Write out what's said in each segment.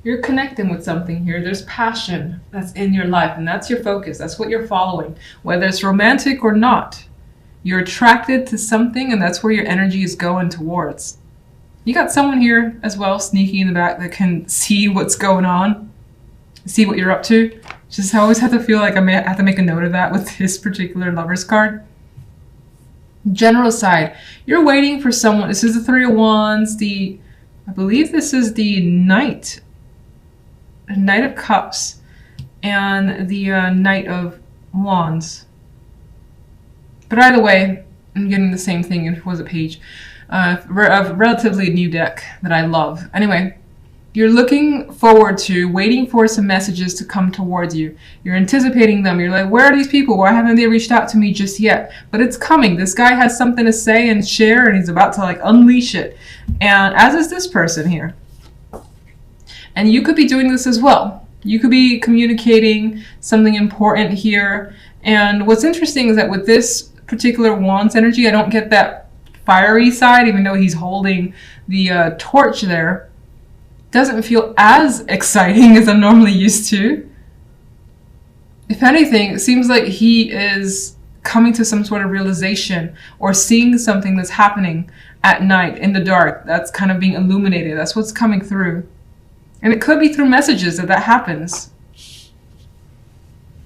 You're connecting with something here. There's passion that's in your life, and that's your focus. That's what you're following, whether it's romantic or not. You're attracted to something, and that's where your energy is going towards. You got someone here as well, sneaky in the back, that can see what's going on, see what you're up to. Just I always have to feel like I have to make a note of that with this particular Lover's card. General side, you're waiting for someone. This is the Three of Wands. I believe this is the Knight of Cups and the Knight of Wands. But either way, I'm getting the same thing. It was a page. A relatively new deck that I love. Anyway, you're looking forward to, waiting for some messages to come towards you. You're anticipating them. You're like, where are these people? Why haven't they reached out to me just yet? But it's coming. This guy has something to say and share, and he's about to like unleash it. And as is this person here. And you could be doing this as well. You could be communicating something important here. And what's interesting is that with this particular Wands energy, I don't get that fiery side, even though he's holding the torch there. Doesn't feel as exciting as I'm normally used to. If anything, it seems like he is coming to some sort of realization or seeing something that's happening at night in the dark that's kind of being illuminated. That's what's coming through. And it could be through messages that happens.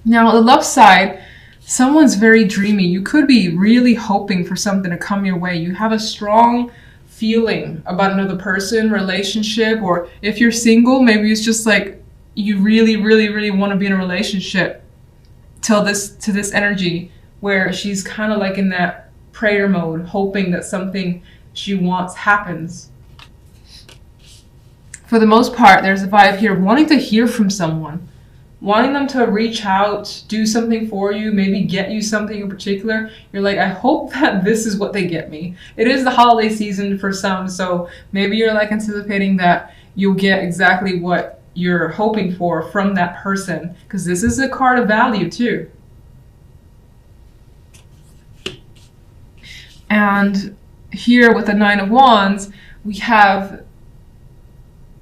Now, on the left side, someone's very dreamy. You could be really hoping for something to come your way. You have a strong feeling about another person, relationship, or if you're single, maybe it's just like you really, really, really want to be in a relationship to this energy where she's kind of like in that prayer mode, hoping that something she wants happens. For the most part, there's a vibe here wanting to hear from someone. Wanting them to reach out, do something for you, maybe get you something in particular. You're like, I hope that this is what they get me. It is the holiday season for some, so maybe you're like anticipating that you'll get exactly what you're hoping for from that person, because this is a card of value too. And here with the Nine of Wands, we have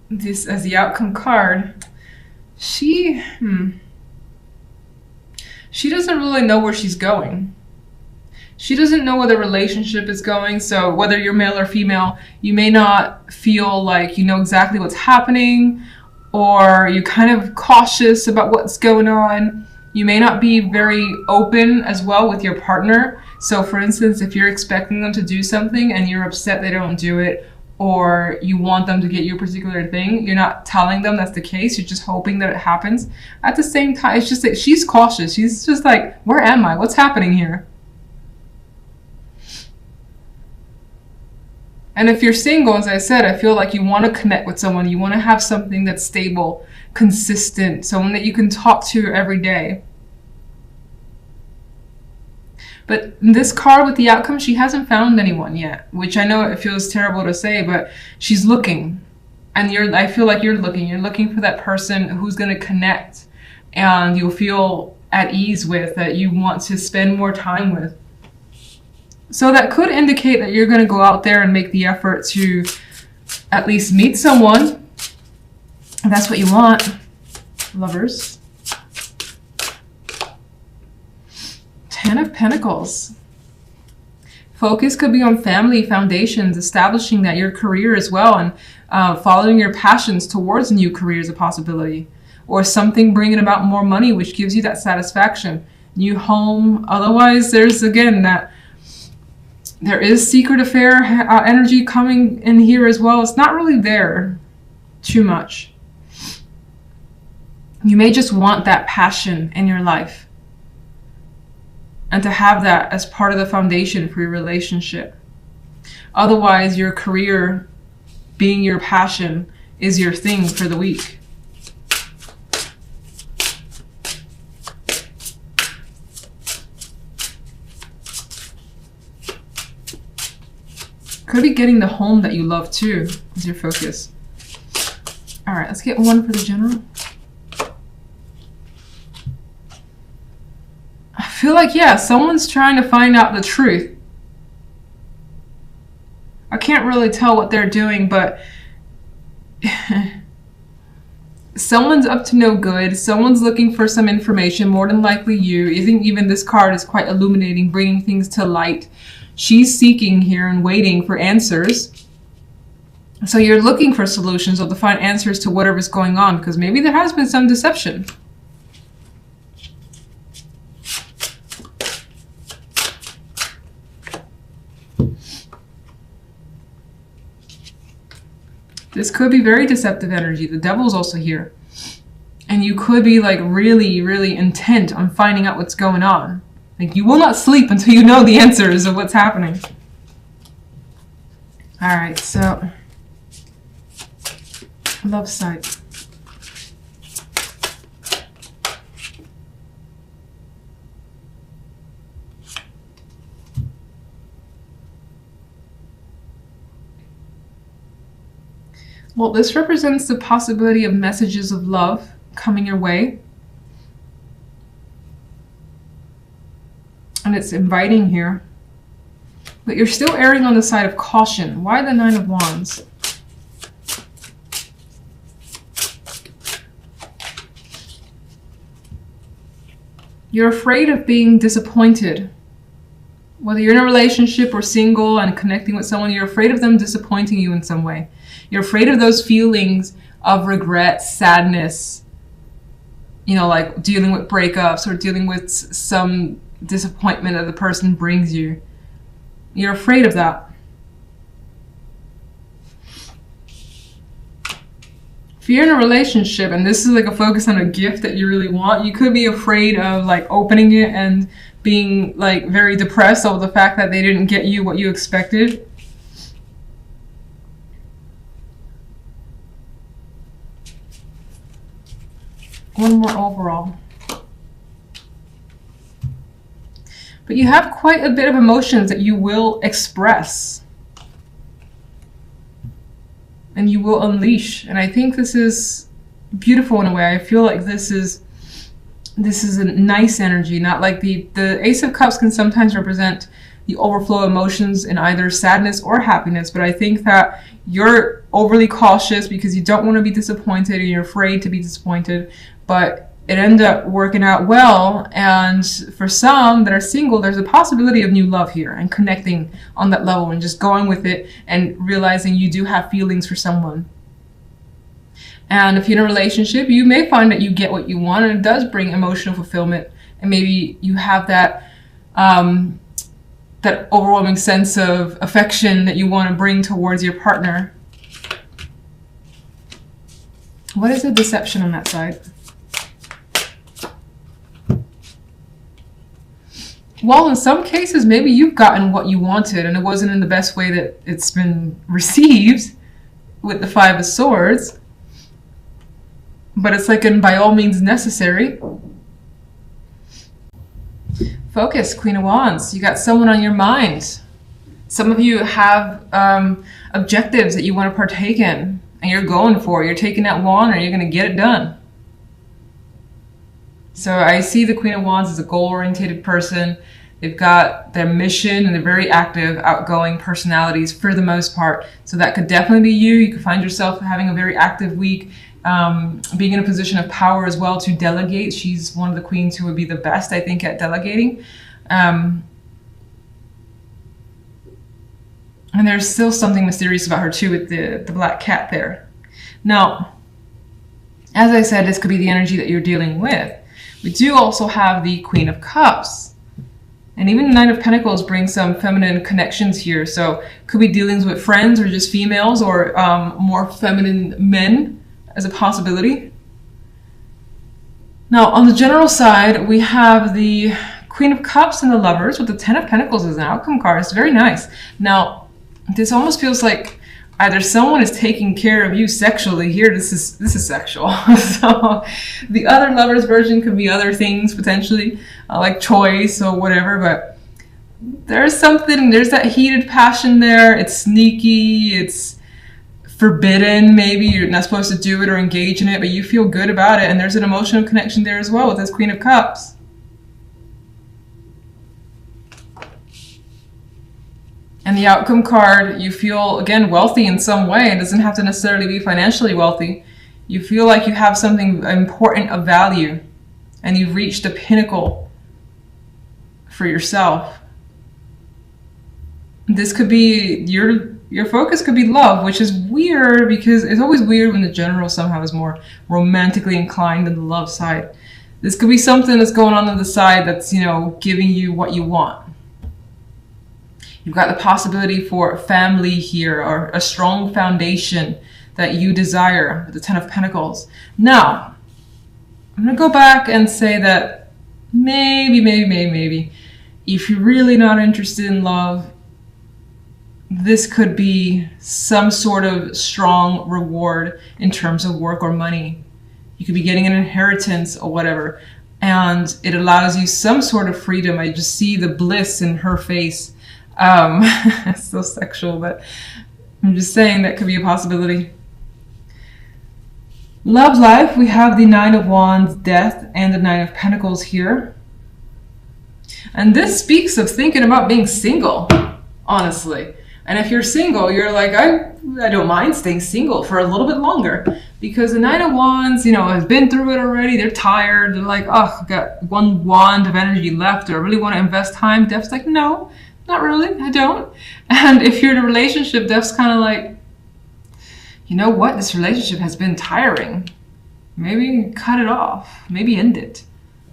this as the outcome card. She doesn't really know where she's going. She doesn't know where the relationship is going. So whether you're male or female, you may not feel like you know exactly what's happening, or you're kind of cautious about what's going on. You may not be very open as well with your partner. So for instance, if you're expecting them to do something and you're upset they don't do it, or you want them to get you a particular thing, you're not telling them that's the case, you're just hoping that it happens. At the same time, it's just that she's cautious. She's just like, where am I? What's happening here? And if you're single, as I said, I feel like you want to connect with someone. You want to have something that's stable, consistent, someone that you can talk to every day. But this card with the outcome, she hasn't found anyone yet, which I know it feels terrible to say, but she's looking. And I feel like you're looking for that person who's going to connect and you'll feel at ease with, that you want to spend more time with. So that could indicate that you're going to go out there and make the effort to at least meet someone. If that's what you want, lovers. Ten of Pentacles. Focus could be on family foundations, establishing that your career as well, and following your passions towards a new career is a possibility. Or something bringing about more money, which gives you that satisfaction. New home. Otherwise, there's again that there is secret affair energy coming in here as well. It's not really there too much. You may just want that passion in your life, and to have that as part of the foundation for your relationship. Otherwise, your career being your passion is your thing for the week. Could be getting the home that you love too, is your focus. All right, let's get one for the general. I feel like, yeah, someone's trying to find out the truth. I can't really tell what they're doing, but someone's up to no good. Someone's looking for some information, more than likely you. I think even this card is quite illuminating, bringing things to light. She's seeking here and waiting for answers. So you're looking for solutions or to find answers to whatever's going on, because maybe there has been some deception. This could be very deceptive energy. The devil's also here. And you could be like really, really intent on finding out what's going on. Like you will not sleep until you know the answers of what's happening. All right, so love side. Well, this represents the possibility of messages of love coming your way. And it's inviting here. But you're still erring on the side of caution. Why the Nine of Wands? You're afraid of being disappointed. Whether you're in a relationship or single and connecting with someone, you're afraid of them disappointing you in some way. You're afraid of those feelings of regret, sadness, you know, like dealing with breakups or dealing with some disappointment that the person brings you. You're afraid of that. If you're in a relationship and this is like a focus on a gift that you really want, you could be afraid of like opening it and being like very depressed over the fact that they didn't get you what you expected. One more overall. But you have quite a bit of emotions that you will express. And you will unleash. And I think this is beautiful in a way. I feel like this is a nice energy, not like the Ace of Cups can sometimes represent the overflow of emotions in either sadness or happiness. But I think that you're overly cautious because you don't want to be disappointed and you're afraid to be disappointed. But it ended up working out well. And for some that are single, there's a possibility of new love here and connecting on that level and just going with it and realizing you do have feelings for someone. And if you're in a relationship, you may find that you get what you want and it does bring emotional fulfillment. And maybe you have that that overwhelming sense of affection that you want to bring towards your partner. What is the deception on that side? Well, in some cases, maybe you've gotten what you wanted and it wasn't in the best way that it's been received with the Five of Swords. But it's like, and by all means necessary. Focus, Queen of Wands. You got someone on your mind. Some of you have objectives that you want to partake in and you're going for it. You're taking that wand and you're going to get it done. So I see the Queen of Wands as a goal-oriented person. They've got their mission and they're very active, outgoing personalities for the most part. So that could definitely be you. You could find yourself having a very active week, being in a position of power as well to delegate. She's one of the queens who would be the best, I think, at delegating. And there's still something mysterious about her too with the black cat there. Now, as I said, this could be the energy that you're dealing with. We do also have the Queen of Cups. And even the Nine of Pentacles brings some feminine connections here. So could be dealings with friends or just females or more feminine men as a possibility. Now, on the general side, we have the Queen of Cups and the Lovers with the Ten of Pentacles as an outcome card. It's very nice. Now, this almost feels like either someone is taking care of you sexually. Here, this is sexual. So the other Lovers version could be other things potentially, like choice or whatever. But there's something. There's that heated passion there. It's sneaky. It's forbidden. Maybe you're not supposed to do it or engage in it, but you feel good about it. And there's an emotional connection there as well with this Queen of Cups. And the outcome card, you feel, again, wealthy in some way. It doesn't have to necessarily be financially wealthy. You feel like you have something important of value and you've reached the pinnacle for yourself. This could be your focus could be love, which is weird because it's always weird when the general somehow is more romantically inclined than the love side. This could be something that's going on the side that's, you know, giving you what you want. You've got the possibility for family here, or a strong foundation that you desire, the Ten of Pentacles. Now, I'm going to go back and say that maybe, if you're really not interested in love, this could be some sort of strong reward in terms of work or money. You could be getting an inheritance or whatever, and it allows you some sort of freedom. I just see the bliss in her face. It's so sexual, but I'm just saying that could be a possibility. Love life, we have the Nine of Wands, Death, and the Nine of Pentacles here. And this speaks of thinking about being single, honestly. And if you're single, you're like, I don't mind staying single for a little bit longer, because the Nine of Wands, you know, has been through it already. They're tired. They're like, oh, I've got one wand of energy left. Do I really want to invest time? Death's like, no, not really. I don't. And if you're in a relationship, Death's kind of like, you know what? This relationship has been tiring. Maybe cut it off. Maybe end it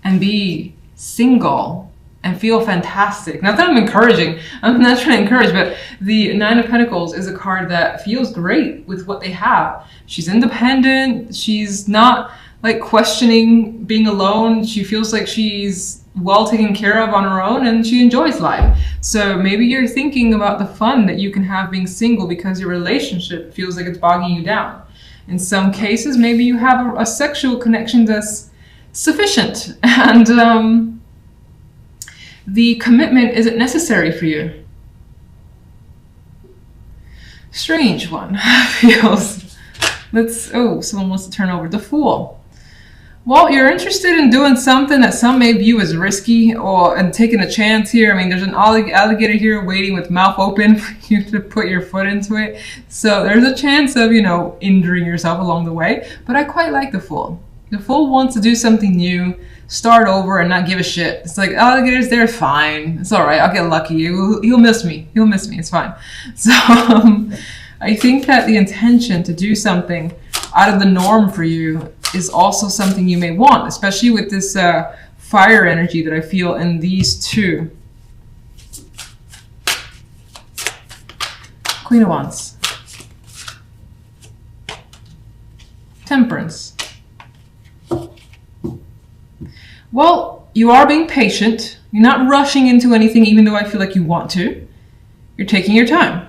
and be single and feel fantastic. Not that I'm encouraging. I'm not trying to encourage, but the Nine of Pentacles is a card that feels great with what they have. She's independent. She's not like questioning being alone. She feels like she's well taken care of on her own and she enjoys life. So maybe you're thinking about the fun that you can have being single because your relationship feels like it's bogging you down. In some cases, maybe you have a sexual connection that's sufficient and the commitment isn't necessary for you. Strange one. Feels. Oh, someone wants to turn over. The Fool. Well, you're interested in doing something that some may view as risky and taking a chance here. I mean, there's an alligator here waiting with mouth open for you to put your foot into it. So there's a chance of, you know, injuring yourself along the way. But I quite like the Fool. The Fool wants to do something new, start over and not give a shit. It's like, alligator's there, fine. It's all right. I'll get lucky. He'll miss me. He'll miss me. It's fine. So I think that the intention to do something out of the norm for you is also something you may want, especially with this fire energy that I feel in these two. Queen of Wands. Temperance. Well, you are being patient. You're not rushing into anything, even though I feel like you want to. You're taking your time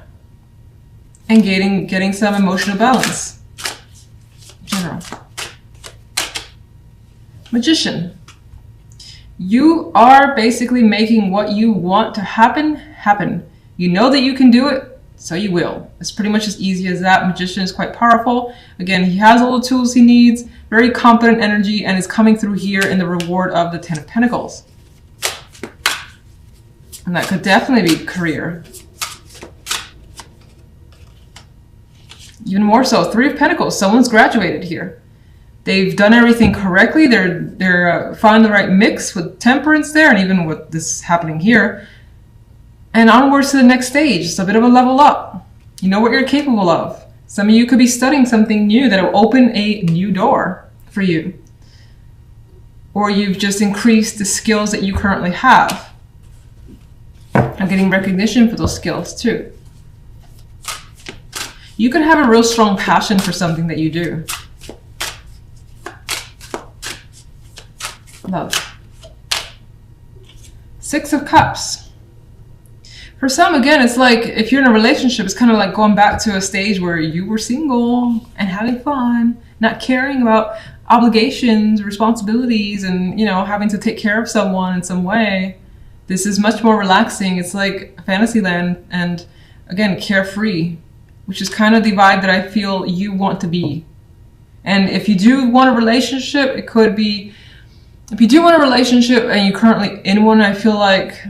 and getting some emotional balance. General. Magician. You are basically making what you want to happen, happen. You know that you can do it, so you will. It's pretty much as easy as that. Magician is quite powerful. Again, he has all the tools he needs, very competent energy, and is coming through here in the reward of the Ten of Pentacles. And that could definitely be career. Even more so, Three of Pentacles. Someone's graduated here. They've done everything correctly. They're finding the right mix with temperance there, and even with this happening here. And onwards to the next stage. It's a bit of a level up. You know what you're capable of. Some of you could be studying something new that will open a new door for you. Or you've just increased the skills that you currently have. And getting recognition for those skills too. You can have a real strong passion for something that you do. Love. Six of Cups. For some, again, it's like if you're in a relationship, it's kind of like going back to a stage where you were single and having fun, not caring about obligations, responsibilities, and, you know, having to take care of someone in some way. This is much more relaxing. It's like Fantasyland and, again, carefree, which is kind of the vibe that I feel you want to be. And if you do want a relationship, it could be, if you do want a relationship and you're currently in one, I feel like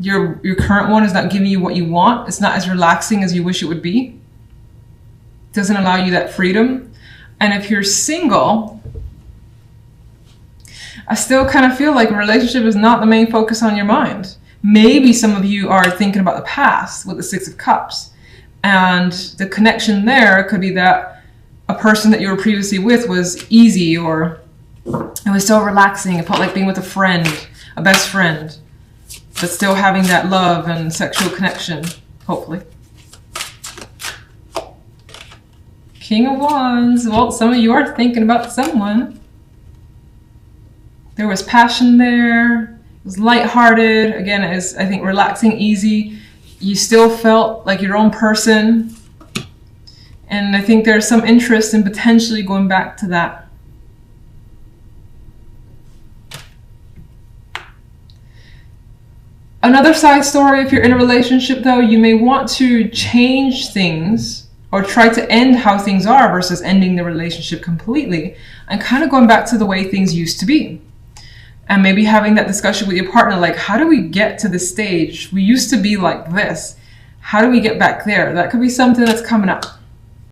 your current one is not giving you what you want. It's not as relaxing as you wish it would be. It doesn't allow you that freedom. And if you're single, I still kind of feel like a relationship is not the main focus on your mind. Maybe some of you are thinking about the past with the Six of Cups. And the connection there could be that a person that you were previously with was easy, or it was so relaxing. It felt like being with a friend, a best friend, but still having that love and sexual connection, hopefully. King of Wands. Well, some of you are thinking about someone. There was passion there. It was lighthearted. Again, it is, I think, relaxing, easy. You still felt like your own person. And I think there's some interest in potentially going back to that. Another side story, if you're in a relationship though, you may want to change things or try to end how things are versus ending the relationship completely and kind of going back to the way things used to be. And maybe having that discussion with your partner, like, how do we get to this stage? We used to be like this. How do we get back there? That could be something that's coming up.